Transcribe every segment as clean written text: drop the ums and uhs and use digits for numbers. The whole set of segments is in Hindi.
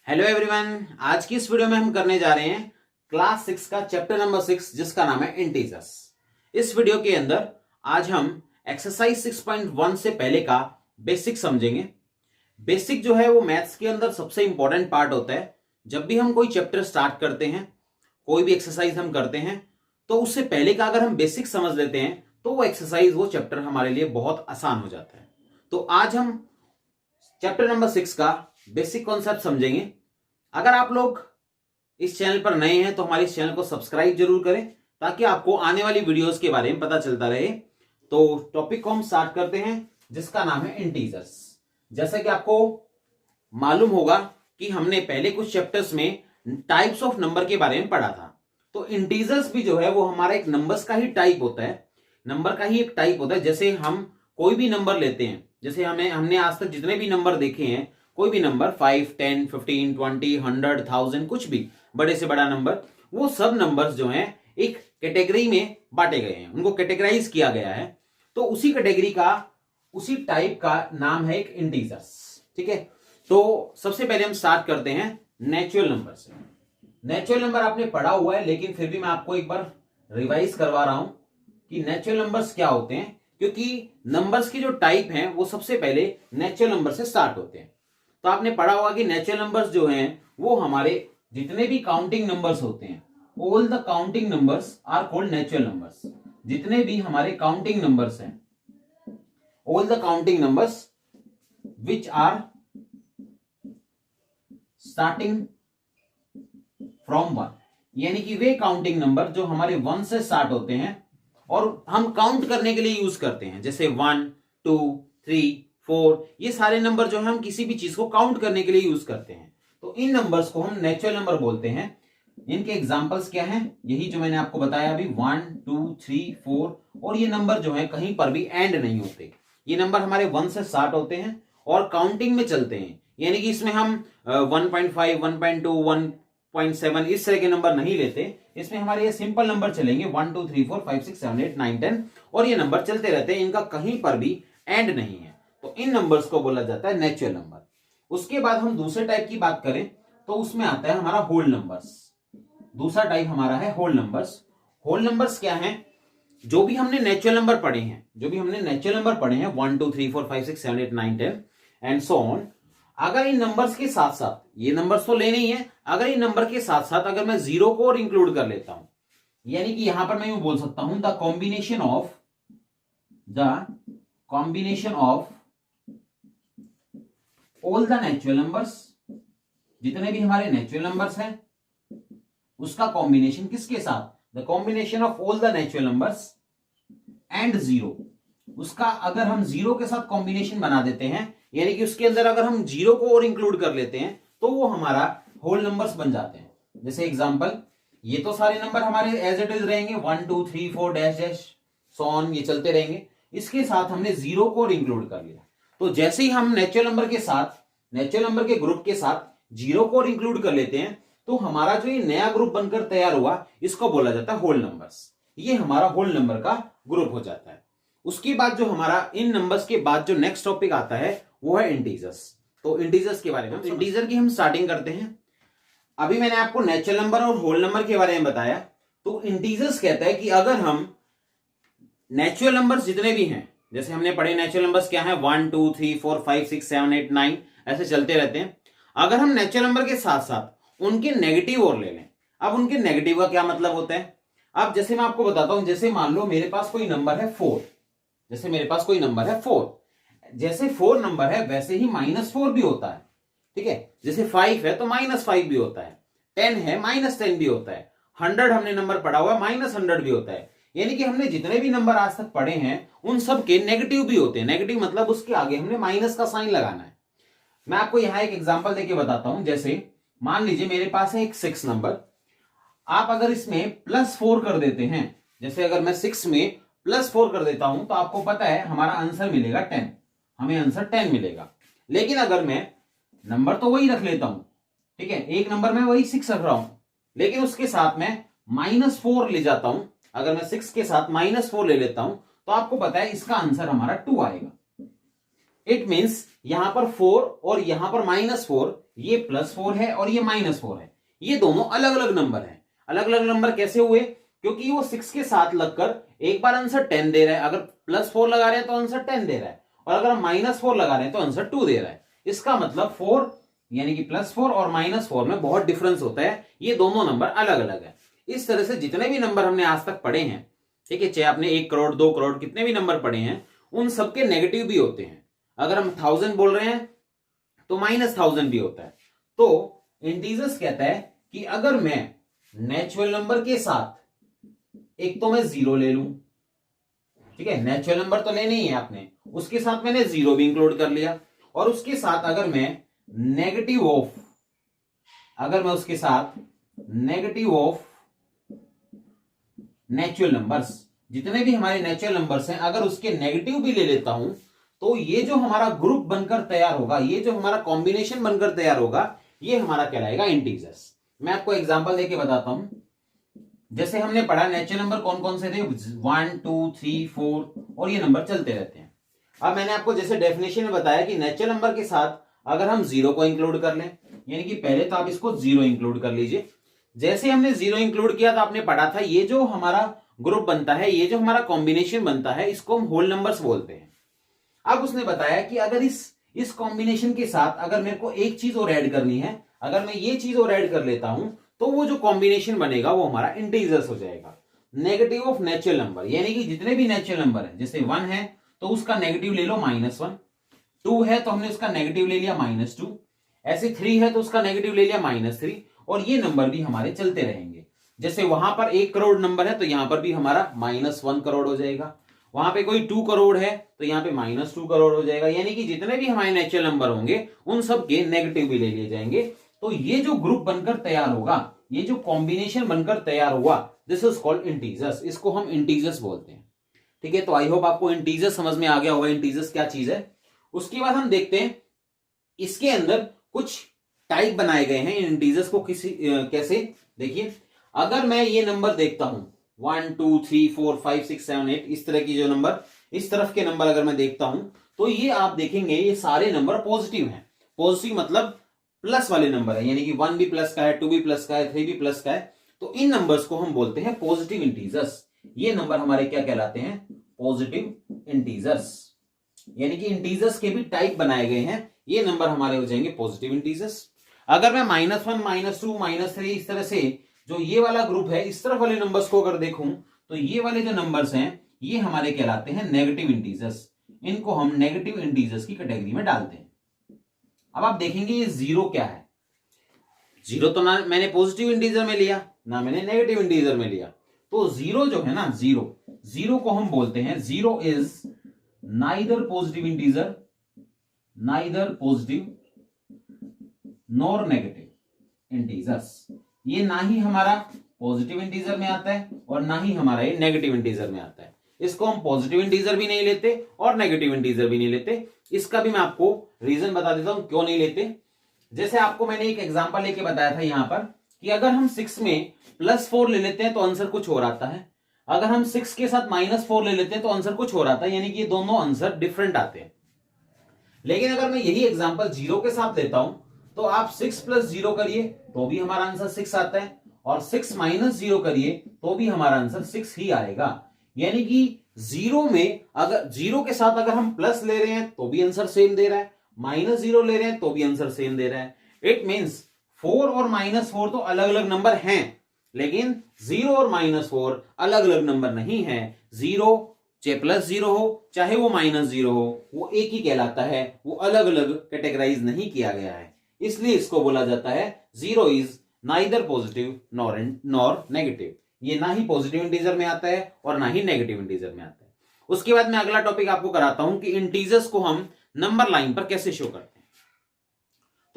हेलो एवरीवन, आज की इस वीडियो में हम करने जा रहे हैं क्लास 6 का चैप्टर नंबर 6 जिसका नाम है इंटीजर्स। इस वीडियो के अंदर आज हम एक्सरसाइज 6.1 से पहले का बेसिक समझेंगे। बेसिक जो है वो मैथ्स के अंदर सबसे इंपॉर्टेंट पार्ट होता है। जब भी हम कोई चैप्टर स्टार्ट करते हैं, कोई भी एक्सरसाइज हम करते हैं, तो उससे पहले का अगर हम बेसिक समझ लेते हैं तो वो एक्सरसाइज, वो चैप्टर हमारे लिए बहुत आसान हो जाता है। तो आज हम चैप्टर नंबर 6 का बेसिक कॉन्सेप्ट समझेंगे। अगर आप लोग इस चैनल पर नए हैं तो हमारे इस चैनल को सब्सक्राइब जरूर करें ताकि आपको आने वाली वीडियोस के बारे में पता चलता रहे। तो टॉपिक को हम स्टार्ट करते हैं जिसका नाम है इंटीजर्स। जैसा कि आपको मालूम होगा कि हमने पहले कुछ चैप्टर्स में टाइप्स ऑफ नंबर के बारे में पढ़ा था। तो इंटीजर्स भी जो है वो हमारा एक नंबर्स का ही टाइप होता है, नंबर का ही एक टाइप होता है। जैसे हम कोई भी नंबर लेते हैं, जैसे हमने आज तक जितने भी नंबर देखे हैं, कोई भी नंबर 5, 10, 15, 20, 100, 1000, कुछ भी बड़े से बड़ा नंबर, वो सब नंबर्स जो हैं एक कैटेगरी में बांटे गए हैं, उनको कैटेगराइज किया गया है। तो उसी कैटेगरी का, उसी टाइप का नाम है एक इंटीजर्स। ठीक है, तो सबसे पहले हम स्टार्ट करते हैं नेचुरल नंबर से। नेचुरल नंबर आपने पढ़ा हुआ है, लेकिन फिर भी मैं आपको एक बार रिवाइज करवा रहा हूं कि नेचुरल नंबर्स क्या होते हैं, क्योंकि नंबर्स की जो टाइप हैं वो सबसे पहले नेचुरल नंबर से स्टार्ट होते हैं। तो आपने पढ़ा होगा कि नेचुरल नंबर्स जो हैं वो हमारे जितने भी काउंटिंग नंबर्स होते हैं, all the counting numbers are called natural numbers. जितने भी हमारे काउंटिंग नंबर्स हैं, all the counting numbers which are starting from 1, यानी कि वे काउंटिंग नंबर जो हमारे 1 से स्टार्ट होते हैं और हम काउंट करने के लिए यूज करते हैं। जैसे 1, 2, 3, 4, ये सारे नंबर जो है हम किसी भी चीज को काउंट करने के लिए यूज करते हैं। तो इन नंबर्स को हम नेचुरल नंबर बोलते हैं। इनके एग्जांपल्स क्या हैं? यही जो मैंने आपको बताया अभी, 1, 2, 3, 4। और ये नंबर जो है कहीं पर भी एंड नहीं होते। ये नंबर हमारे 1 से स्टार्ट होते हैं और काउंटिंग में चलते हैं, यानी कि इसमें हम 1.5, 1.2, 1.7 इस तरह के नंबर नहीं लेते। इसमें हमारे ये सिंपल नंबर चलेंगे 1, 2, 3, 4, 5, 6, 7, 8, 9, 10, और ये नंबर चलते रहते हैं, इनका कहीं पर भी एंड नहीं है। तो इन नंबर्स को बोला जाता है नेचुरल नंबर। उसके बाद हम दूसरे टाइप की बात करें तो उसमें आता है हमारा होल नंबर्स। दूसरा टाइप हमारा है होल नंबर्स। होल नंबर्स क्या है? जो भी हमने नेचुरल नंबर पढ़े हैं, 1, 2, 3, 4, 5, 6, 7, 8, 9, 10 एंड सो ऑन, अगर इन नंबर्स के साथ साथ, ये नंबर्स तो लेने ही है, अगर इन नंबर के साथ साथ अगर मैं जीरो को और इंक्लूड कर लेता हूं, यानी कि यहां पर मैं यूं बोल सकता हूं the combination of all the natural numbers, जितने भी हमारे नेचुरल नंबर्स हैं उसका कॉम्बिनेशन किसके साथ? The combination of all the natural numbers and zero. उसका अगर हम जीरो के साथ कॉम्बिनेशन बना देते हैं, यानी कि उसके अंदर अगर हम जीरो को और इंक्लूड कर लेते हैं, तो वो हमारा होल नंबर्स बन जाते हैं। जैसे एग्जांपल, ये तो सारे नंबर हमारे एज इट इज रहेंगे, 1, 2, 3, 4 डैश डैश सो ऑन, ये चलते रहेंगे। इसके साथ हमने जीरो को और इंक्लूड कर लिया, तो जैसे ही हम नेचुरल नंबर के ग्रुप के साथ जीरो को और इंक्लूड कर लेते हैं, तो हमारा जो ये नया ग्रुप बनकर तैयार हुआ, इसको बोला जाता है होल नंबर्स। ये हमारा होल नंबर का ग्रुप हो जाता है। उसके बाद जो हमारा इन नंबर्स के बाद जो नेक्स्ट टॉपिक आता है वो है इंटीजर्स। तो इंटीजर्स के बारे में, इंटीजर की हम स्टार्टिंग करते हैं। अभी मैंने आपको नेचुरल नंबर और होल नंबर के बारे में बताया। तो इंटीजर्स कहता है कि अगर हम नेचुरल नंबर्स जितने भी हैं, जैसे हमने पढ़े नेचुरल नंबर्स क्या है, 1, 2, 3, 4, 5, 6, 7, 8, 9 ऐसे चलते रहते हैं। अगर हम नेचुरल नंबर के साथ साथ उनके नेगेटिव और ले लें। अब उनके नेगेटिव का क्या मतलब होता है? अब जैसे मैं आपको बताता हूं, जैसे मान लो मेरे पास कोई नंबर है 4, जैसे 4 नंबर है वैसे ही -4 भी होता है। ठीक है, जैसे 5 है तो -5 भी होता है, 10 है -10 भी होता है, 100 हमने नंबर पढ़ा हुआ है -100 भी होता है। यानी कि हमने जितने भी नंबर आज तक पढ़े हैं उन सब के नेगेटिव भी होते हैं। नेगेटिव मतलब उसके आगे हमने माइनस का साइन लगाना है। मैं आपको यहां एक एग्जांपल देके बताता हूं। जैसे मान लीजिए मेरे पास है एक 6 नंबर, आप अगर इसमें +4 कर देते हैं, जैसे अगर मैं 6 में +4 कर देता हूं तो आपको पता है हमारा आंसर मिलेगा 10, हमें आंसर 10 मिलेगा। लेकिन अगर मैं नंबर तो वही रख लेता हूं, ठीक है, एक नंबर में वही 6 रख रहा हूं, लेकिन उसके साथ मैं -4 ले जाता हूं, अगर मैं 6 के साथ -4 ले लेता हूं तो आपको पता है इसका आंसर हमारा 2 आएगा। इट मींस यहां पर 4 और यहां पर -4, ये +4 है और ये -4 है, ये दोनों अलग अलग नंबर हैं। अलग अलग नंबर कैसे हुए? क्योंकि वो 6 के साथ लगकर एक बार आंसर 10 दे रहा है, अगर +4 लगा रहे हैं तो आंसर 10 दे रहा है, और अगर हम -4 लगा रहे हैं तो आंसर 2 दे रहा है। इसका मतलब 4 यानी कि +4 और -4 में बहुत डिफरेंस होता है, ये दोनों नंबर अलग अलग है। इस तरह से जितने भी नंबर हमने आज तक पढ़े हैं, ठीक है, चाहे आपने 1 करोड़ 2 करोड़ कितने भी नंबर पढ़े हैं, उन सबके नेगेटिव भी होते हैं। अगर हम 1000 बोल रहे हैं तो -1000 भी होता है। तो इंटीजर्स कहता है कि अगर मैं नेचुरल नंबर के साथ, एक तो मैं 0 ले लूं, ठीक है, नेचुरल नंबर तो लेने ही है आपने, उसके साथ मैंने 0 भी इंक्लूड कर लिया, और उसके साथ अगर मैं नेगेटिव ऑफ, अगर मैं उसके साथ नेगेटिव ऑफ नेचुरल नंबर्स, जितने भी हमारे नेचुरल नंबर्स हैं, अगर उसके नेगेटिव भी ले लेता हूं, तो ये जो हमारा ग्रुप बनकर तैयार होगा, ये जो हमारा कॉम्बिनेशन बनकर तैयार होगा, ये हमारा कहलाएगा इंटीजर्स। मैं आपको एग्जांपल देके बताता हूं। जैसे हमने पढ़ा नेचुरल नंबर कौन कौन से थे, 1 2 3 4, और ये नंबर चलते रहते हैं। अब मैंने आपको जैसे डेफिनेशन में बताया कि नेचुरल नंबर के साथ अगर हम 0 को इंक्लूड कर लें, यानी कि पहले तो आप इसको 0 इंक्लूड कर लीजिए। जैसे हमने 0 इंक्लूड किया तो आपने पढ़ा था, ये जो हमारा ग्रुप बनता है, ये जो हमारा कॉम्बिनेशन बनता है, इसको हम होल नंबर्स बोलते हैं। अब उसने बताया कि अगर इस कॉम्बिनेशन के साथ अगर मेरे को एक चीज और ऐड करनी है, अगर मैं ये चीज और ऐड कर लेता हूं, तो वो जो कॉम्बिनेशन बनेगा वो हमारा इंटीजर्स हो जाएगा। नेगेटिव ऑफ नेचुरल नंबर, यानी कि जितने भी नेचुरल नंबर है, जैसे 1 है तो उसका नेगेटिव ले लो -1, 2 है तो हमने उसका नेगेटिव ले लिया -2, ऐसे 3 है तो उसका नेगेटिव ले लिया -3, और ये नंबर भी हमारे चलते रहेंगे। जैसे वहां पर 1 करोड़ नंबर है तो यहां पर भी हमारा -1 करोड़ हो जाएगा, वहां पे कोई 2 करोड़ है तो यहाँ पे -2 करोड़ हो जाएगा। यानी कि जितने भी हमारे नेचुरल नंबर होंगे उन सब के नेगेटिव भी ले लिए जाएंगे। तो ये जो ग्रुप बनकर तैयार होगा, ये जो कॉम्बिनेशन बनकर तैयार हुआ, दिस इज कॉल्ड इंटीजर्स, इसको हम इंटीजर्स बोलते हैं। ठीक है, तो आई होप आपको इंटीजर्स समझ में आ गया होगा, इंटीजर्स क्या चीज है। उसके बाद हम देखते हैं इसके अंदर कुछ टाइप बनाए गए हैं इंटीजर्स को कैसे। देखिए, अगर मैं ये नंबर देखता हूं 1 2 3 4 5 6 7 8, इस तरह की जो नंबर, इस तरफ के नंबर अगर मैं देखता हूं, तो ये आप देखेंगे ये सारे नंबर पॉजिटिव हैं। पॉजिटिव मतलब प्लस वाले नंबर है, यानी कि 1 भी प्लस का है, 2 भी प्लस का है, 3 भी प्लस का है। तो इन नंबर्स को हम बोलते हैं पॉजिटिव इंटीजर्स। ये नंबर हमारे क्या कहलाते हैं? Positive integers. यानी कि इंटीजर्स के भी टाइप बनाए गए हैं, ये नंबर हमारे हो जाएंगे पॉजिटिव इंटीजर्स। अगर मैं -1 -2 -3 इस तरह से जो ये वाला ग्रुप है, इस तरफ वाले नंबर्स को अगर देखूं, तो ये वाले जो नंबर्स हैं ये हमारे कहलाते हैं नेगेटिव इंटीजर्स। इनको हम नेगेटिव इंटीजर्स की कैटेगरी में डालते हैं। अब आप देखेंगे ये 0 क्या है। 0 तो ना मैंने पॉजिटिव इंटीजर में लिया, ना मैंने नेगेटिव इंटीजर में लिया। तो 0 जो है ना, 0 को हम बोलते हैं 0 is neither positive integer, neither positive nor negative integers. ये ना ही हमारा पॉजिटिव इंटीजर में आता है और ना ही हमारा ये नेगेटिव इंटीजर में आता है। इसको हम पॉजिटिव इंटीजर भी नहीं लेते और नेगेटिव इंटीजर भी नहीं लेते। इसका भी मैं आपको रीजन बता देता हूं क्यों नहीं लेते। जैसे आपको मैंने एक एग्जांपल लेके बताया था यहां पर कि अगर हम 6 में +4 ले लेते हैं तो आंसर कुछ और आता है, अगर हम 6 के साथ -4 ले लेते हैं तो आंसर कुछ और आता है, यानी कि ये दोनों आंसर डिफरेंट आते हैं। लेकिन अगर मैं यही एग्जांपल 0 के साथ लेता हूं तो आप 6 + 0 करिए तो भी हमारा आंसर 6 आता है, और 6 - 0 करिए तो भी हमारा आंसर 6 ही आएगा। यानी कि 0 में अगर 0 के साथ अगर हम प्लस ले रहे हैं तो भी आंसर सेम दे रहा है, -0 ले रहे हैं तो भी आंसर सेम दे रहा है। इट मींस 4 और -4 तो अलग अलग नंबर हैं, लेकिन 0 और -4 अलग अलग नंबर नहीं है। 0 चाहे +0 हो चाहे वो -0 हो, वो एक ही कहलाता है, वो अलग अलग कैटेगराइज नहीं किया गया है। इसलिए इसको बोला जाता है 0 is neither positive nor negative. ये ना ही पॉजिटिव इंटीजर में आता है और ना ही नेगेटिव इंटीजर में आता है। उसके बाद मैं अगला टॉपिक आपको कराता हूं कि इंटीजर्स को हम नंबर लाइन पर कैसे शो करते हैं।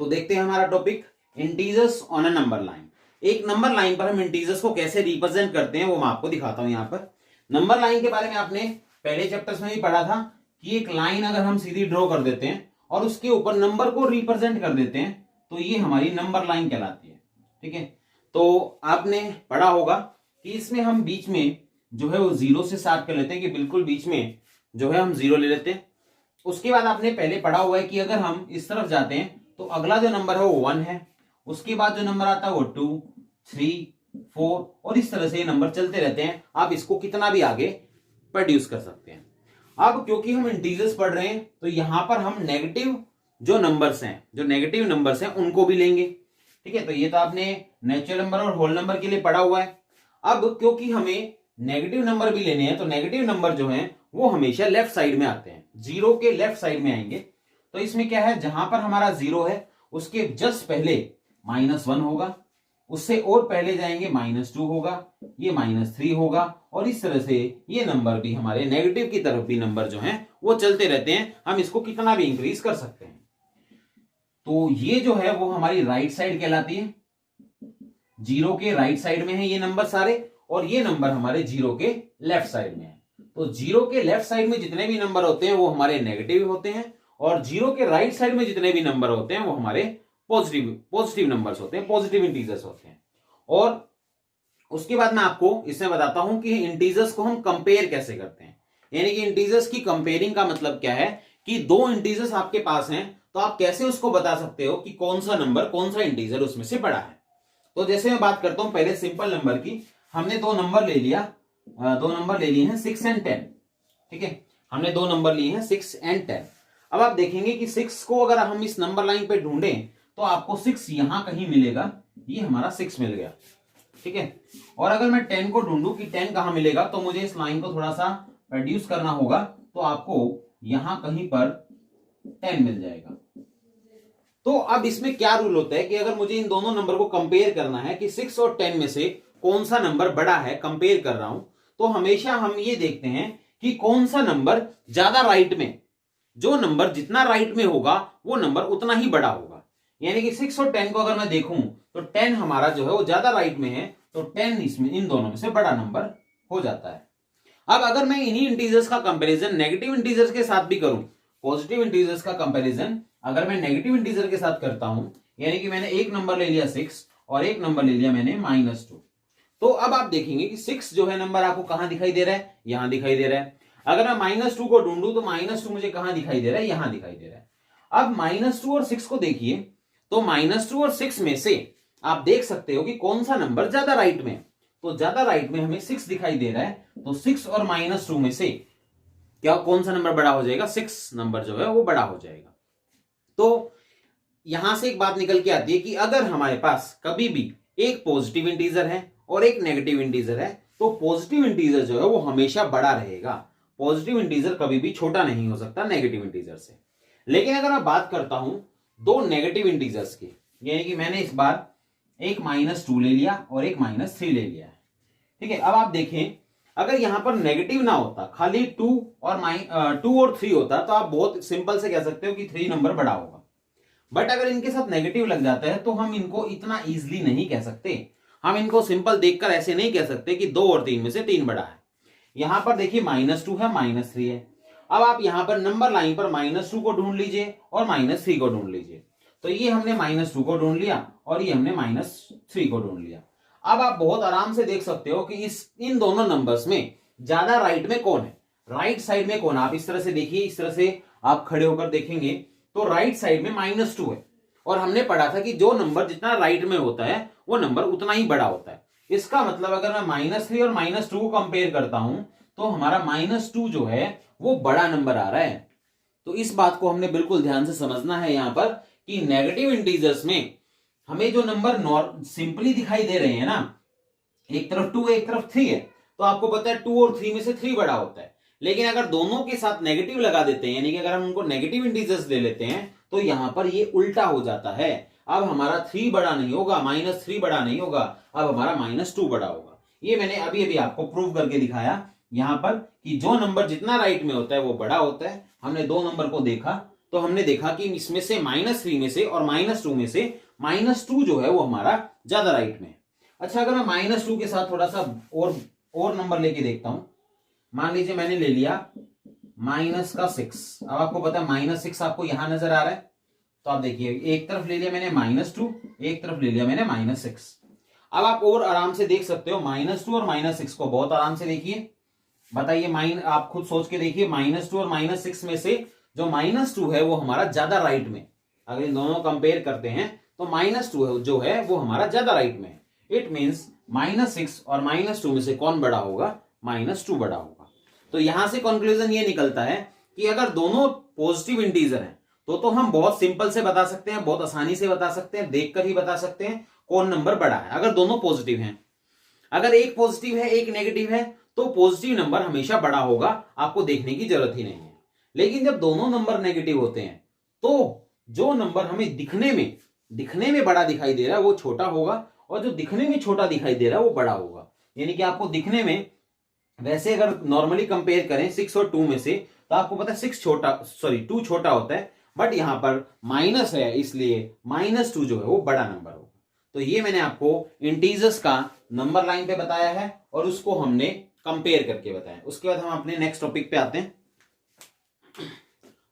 तो देखते हैं हमारा topic integers on a number line. एक नंबर लाइन पर हम इंटीजर्स को कैसे रिप्रेजेंट करते हैं वो मैं आपको दिखाता हूं। यहां पर नंबर लाइन के बारे में आपने पहले चैप्टर्स में भी पढ़ा था कि एक लाइन अगर हम सीधी ड्रॉ कर देते हैं और उसके ऊपर नंबर को रिप्रेजेंट कर देते हैं तो ये हमारी नंबर लाइन कहलाती है। ठीक है, तो आपने पढ़ा होगा कि इसमें हम बीच में जो है वो 0 से स्टार्ट कर लेते हैं, कि बिल्कुल बीच में जो है हम 0 ले लेते हैं। उसके बाद आपने पहले पढ़ा हुआ है कि अगर हम इस तरफ जाते हैं तो अगला जो नंबर है वो 1 है, उसके बाद जो नंबर आता है वो 2, 3, 4 और इस तरह से ये नंबर चलते रहते हैं। आप इसको कितना भी आगे प्रोड्यूस कर सकते हैं। अब क्योंकि हम इंटीजर्स पढ़ रहे हैं तो यहां पर हम नेगेटिव जो नंबर्स हैं उनको भी लेंगे। ठीक है, तो ये तो आपने नेचुरल नंबर और होल नंबर के लिए पढ़ा हुआ है। अब क्योंकि हमें नेगेटिव नंबर भी लेने हैं तो नेगेटिव नंबर जो हैं वो हमेशा लेफ्ट साइड में आते हैं, जीरो के लेफ्ट साइड में आएंगे। तो इसमें क्या है, जहां पर हमारा जीरो है उसके जस्ट पहले -1 होगा, उससे और पहले जाएंगे -2 होगा, ये -3 होगा और इस तरह से ये नंबर भी हमारे नेगेटिव की तरफ भी नंबर जो हैं वो चलते रहते हैं। हम इसको कितना भी इंक्रीज कर सकते हैं। तो ये जो है वो हमारी राइट साइड कहलाती है, जीरो के राइट साइड में है ये नंबर सारे और ये नंबर हमारे जीरो के लेफ्ट साइड में है। तो जीरो के लेफ्ट साइड में जितने भी नंबर होते हैं वो हमारे नेगेटिव होते हैं और जीरो के राइट साइड में जितने भी नंबर होते हैं वो हमारे पॉजिटिव नंबर्स होते हैं, पॉजिटिव इंटीजर्स होते हैं। और उसके बाद मैं आपको इसमें बताता हूं कि इंटीजर्स को हम कंपेयर कैसे करते हैं। यानी कि इंटीजर्स की कंपेयरिंग का मतलब क्या है कि दो इंटीजर्स आपके पास हैं तो आप कैसे उसको बता सकते हो कि कौन सा नंबर, कौन सा इंटीजर उसमें से बड़ा है। तो जैसे मैं बात करता हूं पहले सिंपल नंबर की, हमने दो नंबर ले लिए हैं 6 और 10। ठीक है, हमने दो नंबर लिए हैं 6 और 10। अब आप देखेंगे कि 6 को अगर हम इस नंबर लाइन पे ढूंढें तो आपको 6 यहां कहीं मिलेगा, ये हमारा 6 मिल गया। ठीक है, और अगर मैं 10 को ढूंढूं कि 10 कहां मिलेगा तो मुझे इस लाइन को थोड़ा सा रिड्यूस करना होगा, तो आपको यहां कहीं पर 10 मिल जाएगा। तो अब इसमें क्या रूल होता है कि अगर मुझे इन दोनों नंबर को कंपेयर करना है कि 6 और 10 में से कौन सा नंबर बड़ा है, कंपेयर कर रहा हूं, तो हमेशा हम ये देखते हैं कि कौन सा नंबर ज्यादा राइट में, जो नंबर जितना राइट में होगा वो नंबर उतना ही बड़ा होगा। यानी कि 6 और 10 को अगर मैं देखूं तो 10 हमारा जो है वो ज्यादा राइट में है, तो 10 इसमें इन दोनों में से बड़ा नंबर हो जाता है। अब अगर मैं इन्हीं इंटीजर्स का कंपैरिजन नेगेटिव इंटीजर्स के साथ भी करूं, पॉजिटिव इंटीजर्स का कंपैरिजन अगर मैं नेगेटिव इंटीजर के साथ करता हूं, यानी कि मैंने एक नंबर ले लिया 6 और एक नंबर ले लिया मैंने -2, तो अब आप देखेंगे कि 6 जो है नंबर आपको कहां दिखाई दे रहा है, यहां दिखाई दे रहा है। अगर मैं -2 को ढूंढूं तो -2 मुझे कहां दिखाई दे रहा है, यहां दिखाई दे रहा है। अब -2 और 6 को देखिए, तो -2 और 6 में से आप देख सकते हो कि कौन सा नंबर ज्यादा राइट में, तो ज्यादा राइट में हमें 6 दिखाई दे रहा है। तो 6 और -2 में से क्या कौन सा नंबर बड़ा हो जाएगा, 6 नंबर जो है वो बड़ा हो जाएगा। तो यहां से एक बात निकल के आती है कि अगर हमारे पास कभी भी एक पॉजिटिव इंटीजर है और एक नेगेटिव इंटीजर है तो पॉजिटिव इंटीजर जो है वो हमेशा बड़ा रहेगा, पॉजिटिव इंटीजर कभी भी छोटा नहीं हो सकता नेगेटिव इंटीजर से। लेकिन अगर मैं बात करता हूं दो नेगेटिव इंटीजर्स की, यानी कि मैंने इस बार एक -2 ले लिया और एक -3 ले लिया है। ठीक है, अब आप देखें अगर यहां पर नेगेटिव ना होता, खाली 2 और 3 होता, तो आप बहुत सिंपल से कह सकते हो कि 3 नंबर बड़ा होगा। बट अगर इनके साथ नेगेटिव लग जाता है तो हम इनको इतना इजीली नहीं कह सकते। हम इनको सिंपल देखकर ऐसे नहीं कह सकते कि 2 और 3 में से 3 बड़ा है। यहां पर देखिए -2 है, -3 है। अब आप यहां पर नंबर लाइन पर -2 को ढूंढ लीजिए और -3 को ढूंढ लीजिए। तो ये हमने -2 को ढूंढ लिया और ये हमने -3 को ढूंढ लिया। अब आप बहुत आराम से देख सकते हो कि इन दोनों नंबर्स में ज्यादा राइट में कौन है, राइट साइड में कौन है। आप इस तरह से देखिए, इस तरह से आप खड़े होकर देखेंगे तो राइट साइड में -2 है और हमने पढ़ा था कि जो नंबर जितना राइट में होता है वो नंबर उतना ही बड़ा होता है। इसका मतलब अगर मैं -3 और -2 को कंपेयर करता हूं तो हमारा -2 जो है वो बड़ा नंबर आ रहा है। तो इस बात को हमने बिल्कुल ध्यान से समझना है यहां पर कि नेगेटिव इंटीजर्स में हमें जो नंबर सिंपली दिखाई दे रहे हैं ना, एक तरफ 2 एक तरफ 3 है, तो आपको पता है 2 और 3 में से 3 बड़ा होता है। लेकिन अगर दोनों के साथ नेगेटिव लगा देते हैं, यानी कि अगर हम उनको नेगेटिव इंटीजर्स ले लेते हैं तो यहां पर ये उल्टा हो जाता है। अब हमारा 3 बड़ा नहीं होगा, -3 बड़ा नहीं होगा, अब हमारा -2 बड़ा होगा। ये मैंने अभी अभी आपको प्रूव करके दिखाया यहां पर कि जो नंबर जितना राइट में होता है वो बड़ा होता है। हमने दो नंबर को देखा तो हमने देखा कि इसमें से -3 में से और -2 में से -2 जो है वो हमारा ज्यादा राइट में है। अच्छा, अगर मैं -2 के साथ थोड़ा सा और नंबर लेके देखता हूं, मान लीजिए मैंने ले लिया -6। अब आपको पता है -6 आपको यहां नजर आ रहा है, तो आप देखिए एक तरफ ले लिया मैंने -2, एक तरफ ले लिया मैंने -6। अब आप और आराम से देख सकते हो -2 और -6 को बहुत आराम से देखिए, बताइए आप खुद सोच के देखिए, -2 और -6 में से जो -2 है वो हमारा ज्यादा राइट में, अगर इन दोनों कंपेयर करते हैं तो -2 जो है वो हमारा ज्यादा राइट में है। इट मीन्स -6 और -2 में से कौन बड़ा होगा? -2 बड़ा होगा। तो यहां से कंक्लूजन ये निकलता है कि अगर दोनों पॉजिटिव इंटीजर हैं तो हम बहुत सिंपल से बता सकते हैं, बहुत आसानी से बता सकते हैं, देखकर ही बता सकते हैं कौन नंबर बड़ा है, अगर दोनों पॉजिटिव हैं। अगर एक पॉजिटिव है एक नेगेटिव है तो पॉजिटिव नंबर हमेशा बड़ा होगा, आपको देखने की जरूरत ही नहीं है। लेकिन जब दोनों नंबर नेगेटिव होते हैं तो जो नंबर हमें दिखने में बड़ा दिखाई दे रहा है वो छोटा होगा, और जो दिखने में छोटा दिखाई दे रहा है वो बड़ा होगा। यानी कि आपको दिखने में, वैसे अगर नॉर्मली कंपेयर करें 6 और 2 में से, तो आपको पता है 2 छोटा होता है, बट यहां पर माइनस है इसलिए -2 जो है वो बड़ा नंबर होगा। तो ये मैंने आपको इंटीजर्स का नंबर लाइन पे बताया है और उसको हमने कंपेयर करके बताया। उसके बाद हम अपने नेक्स्ट टॉपिक पे आते हैं।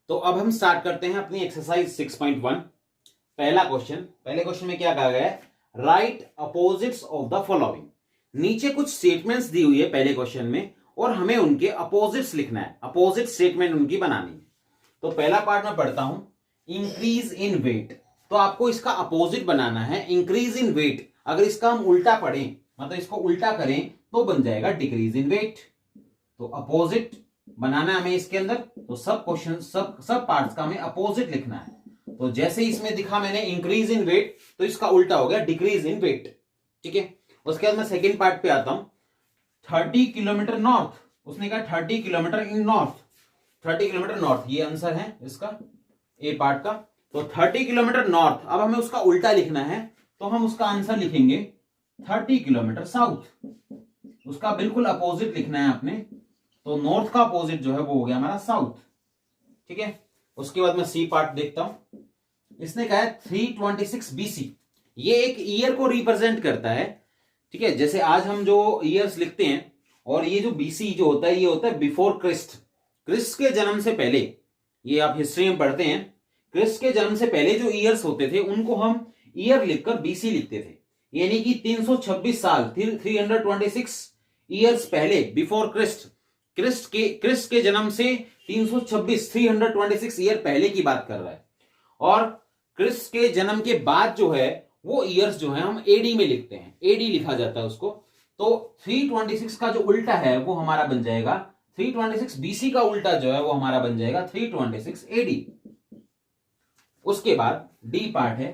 तो अब हम स्टार्ट करते हैं अपनी एक्सरसाइज 6.1। पहले क्वेश्चन में क्या कहा गया है? Right opposites of the following. नीचे कुछ स्टेटमेंट्स दी हुई है पहले क्वेश्चन में और हमें उनके अपोजिट्स लिखना है, अपोजिट स्टेटमेंट उनकी बनानी है। तो पहला पार्ट मैं पढ़ता हूं, इंक्रीज इन वेट। तो आपको इसका अपोजिट बनाना है, इंक्रीज इन वेट। अगर इसका हम उल्टा पढ़ें, मतलब इसको उल्टा करें, तो बन जाएगा डिक्रीज इन वेट। तो अपोजिट बनाना है हमें इसके अंदर। तो सब क्वेश्चन सब पार्ट्स का हमें अपोजिट लिखना है। तो जैसे इसमें दिखा मैंने इंक्रीज इन वेट, तो इसका उल्टा हो गया डिक्रीज इन वेट। ठीक है। उसके बाद मैं सेकेंड पार्ट पे आता हूं, 30 किलोमीटर नॉर्थ। उसने कहा 30 किलोमीटर इन नॉर्थ, 30 किलोमीटर नॉर्थ, ये आंसर है इसका ए पार्ट का। तो 30 किलोमीटर नॉर्थ, अब हमें उसका उल्टा लिखना है, तो हम उसका आंसर लिखेंगे 30 किलोमीटर साउथ। उसका बिल्कुल अपोजिट लिखना है आपने। तो नॉर्थ का अपोजिट जो है वो हो गया हमारा साउथ। ठीक है। उसके बाद मैं सी पार्ट देखता हूं। इसने कहा है 326 BC। ये एक ईयर को रिप्रेजेंट करता है। ठीक है। जैसे आज हम जो ईयर्स लिखते हैं, और ये जो BC जो होता है ये होता है बिफोर क्रिस्ट, क्रिस्ट के जन्म से पहले। ये आप हिस्ट्री में पढ़ते हैं, क्रिस्ट के जन्म से पहले जो ईयर्स होते थे उनको हम ईयर लिखकर BC लिखते थे। यानी कि 326 साल, 326 ईयर्स पहले, बिफोर क्रिस्ट, क्रिस्ट के जन्म से 326 ईयर पहले की बात कर रहा है। और क्रिस्ट के जन्म के बाद जो है वो ईयर्स जो है हम AD में लिखते हैं, AD लिखा जाता है उसको। तो 326 का जो उल्टा है वो हमारा बन जाएगा 326 BC का उल्टा जो है वो हमारा बन जाएगा 326 AD। उसके बाद डी पार्ट है।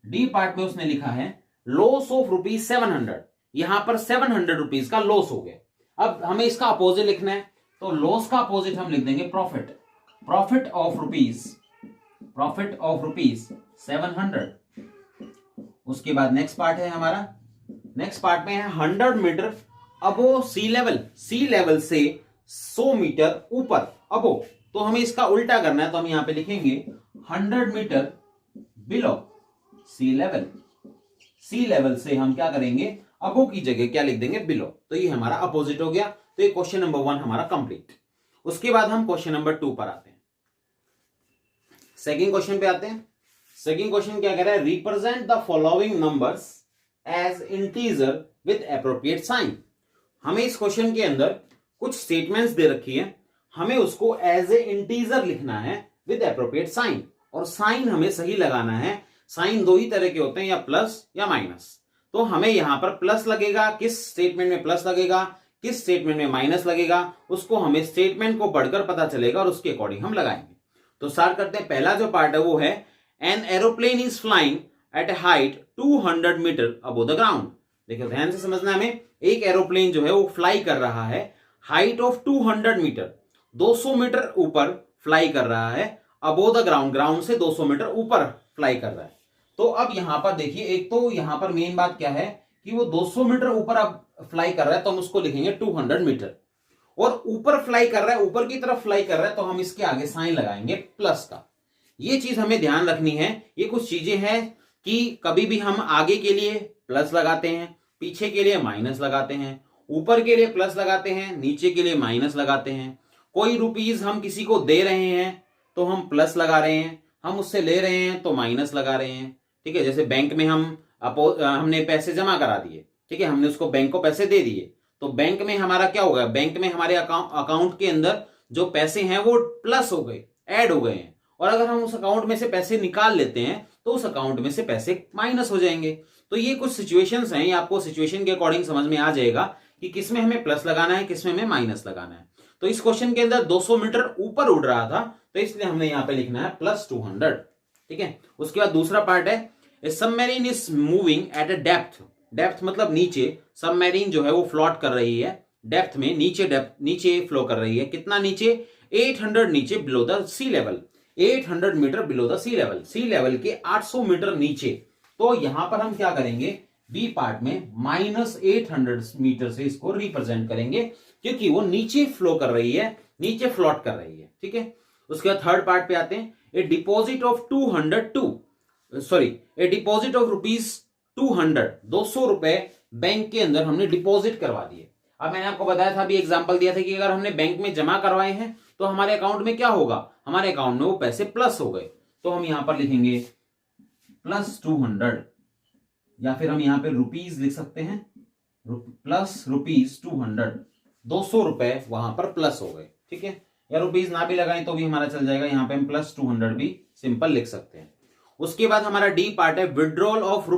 डी पार्ट में उसने लिखा है लॉस ऑफ ₹700। यहां पर 700 रुपीज का लॉस हो गया। अब हमें इसका अपोजिट लिखना है, तो लॉस का अपोजिट हम लिख देंगे प्रॉफिट। Profit of rupees 700। उसके बाद नेक्स्ट पार्ट है हमारा, नेक्स्ट पार्ट में है 100 मीटर अबो सी लेवल, सी लेवल से 100 मीटर ऊपर अबो। तो हमें इसका उल्टा करना है, तो हम यहां पे लिखेंगे 100 मीटर बिलो सी लेवल। सी लेवल से हम क्या करेंगे, अबो की जगह क्या लिख देंगे, बिलो। तो ये हमारा अपोजिट हो गया। तो ये क्वेश्चन नंबर 1 हमारा कंप्लीट। उसके बाद हम क्वेश्चन नंबर 2 पर आते हैं। सेकंड क्वेश्चन पे आते हैं। सेकंड क्वेश्चन क्या कह रहा है, represent the following numbers as integer with appropriate sign. हमें इस क्वेश्चन के अंदर कुछ स्टेटमेंट्स दे रखी है, हमें उसको एज ए इंटीजर लिखना है विद एप्रोप्रिएट साइन। और साइन हमें सही लगाना है। साइन दो ही तरह के होते हैं, या प्लस या माइनस। तो हमें यहां पर प्लस लगेगा, किस स्टेटमेंट में प्लस लगेगा, किस स्टेटमेंट में माइनस लगेगा, उसको हमें स्टेटमेंट को पढ़कर पता चलेगा और उसके अकॉर्डिंग हम लगाएंगे। तो स्टार्ट करते हैं। पहला जो पार्ट है वो है an aeroplane is flying at a height 200 metre above the ground. देखिए ध्यान से समझना है हमें, एक एरोप्लेन जो है वो फ्लाई कर रहा है हाइट ऑफ 200 मीटर, 200 मीटर ऊपर फ्लाई कर रहा है, अबोव द ग्राउंड, ग्राउंड से 200 मीटर ऊपर फ्लाई कर रहा है। तो अब यहां पर देखिए, एक तो यहां पर मेन बात क्या है कि वो 200 मीटर ऊपर अब फ्लाई कर रहा है, तो हम उसको लिखेंगे 200 मीटर। और ऊपर फ्लाई कर रहा है, ऊपर की तरफ फ्लाई कर रहा है, तो हम इसके आगे साइन लगाएंगे प्लस का। ये चीज हमें ध्यान रखनी है। ये कुछ चीजें हैं कि कभी भी हम आगे के लिए प्लस लगाते हैं, पीछे के लिए माइनस लगाते हैं, ऊपर के लिए प्लस लगाते हैं, नीचे के लिए माइनस लगाते हैं। कोई रुपीज हम किसी को दे रहे हैं तो हम प्लस लगा रहे हैं, हम उससे ले रहे हैं तो माइनस लगा रहे हैं। ठीक है। जैसे बैंक में हमने पैसे जमा करा दिए, ठीक है, हमने उसको बैंक को पैसे दे दिए, तो बैंक में हमारा क्या होगा, बैंक में हमारे अकाउंट के अंदर जो पैसे हैं वो प्लस हो गए, ऐड हो गए हैं। और अगर हम उस अकाउंट में से पैसे निकाल लेते हैं तो उस अकाउंट में से पैसे माइनस हो जाएंगे। तो ये कुछ सिचुएशंस हैं, ये आपको सिचुएशन के अकॉर्डिंग समझ में आ जाएगा कि किसमें हमें प्लस लगाना है, किसमें हमें माइनस लगाना है। तो इस क्वेश्चन के अंदर 200 मीटर ऊपर उड़ रहा था, तो इसलिए हमने यहां पे लिखना है +200। ठीक है। उसके बाद दूसरा पार्ट है, a submarine is moving at a depth. Depth मतलब नीचे, सबमरीन जो है वो फ्लोट कर रही है डेप्थ में, नीचे फ्लो कर रही है। कितना नीचे? 800 नीचे, below the sea level. 800 metre below the sea level, sea level के 800 मीटर नीचे। तो यहां पर हम क्या करेंगे, बी पार्ट में -800 मीटर से इसको रिप्रेजेंट करेंगे, क्योंकि वो नीचे फ्लो कर रही है, नीचे फ्लोट कर रही है। ठीक है। उसके बाद थर्ड पार्ट पे आते हैं, ए deposit of A deposit of ₹200, 200 रुपए बैंक के अंदर हमने डिपॉजिट करवा दिए। अब मैंने आपको बताया था, अभी एग्जांपल दिया था कि अगर हमने बैंक में जमा करवाए हैं तो हमारे अकाउंट में क्या होगा, हमारे अकाउंट में वो पैसे प्लस हो गए। तो हम यहां पर लिखेंगे +200, या फिर हम यहां पे रुपीज लिख सकते हैं, +200, 200 रुपए वहां पर प्लस हो गए। ठीक है। या रुपीज ना भी लगाएं तो भी हमारा चल जाएगा, यहां पे हम +200 भी सिंपल लिख सकते हैं। उसके बाद हमारा डी पार्ट है, विड्रॉल ऑफ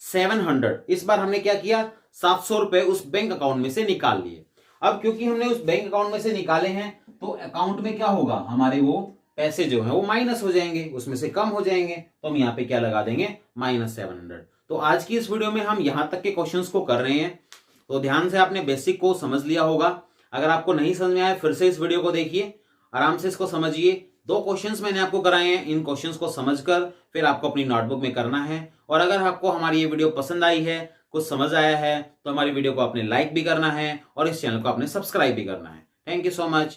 ₹700। इस बार हमने क्या किया, 700 रुपए उस बैंक अकाउंट में से निकाल लिए। अब क्योंकि हमने उस बैंक अकाउंट में से निकाले हैं तो अकाउंट में क्या होगा, हमारे वो पैसे जो है वो माइनस हो जाएंगे, उसमें से कम हो जाएंगे। तो हम यहाँ पे क्या लगा देंगे, -700। तो आज की इस वीडियो में हम यहां तक के क्वेश्चंस को कर रहे हैं। तो ध्यान से आपने बेसिक को समझ लिया होगा। अगर आपको नहीं समझ में आया फिर से इस वीडियो को देखिए, आराम से इसको समझिए। 2 क्वेश्चंस मैंने आपको कराए हैं, इन क्वेश्चंस को समझकर फिर आपको अपनी नोटबुक में करना है। और अगर आपको हमारी ये वीडियो पसंद आई है, कुछ समझ आया है, तो हमारी वीडियो को आपने लाइक भी करना है और इस चैनल को आपने सब्सक्राइब भी करना है। Thank you so much.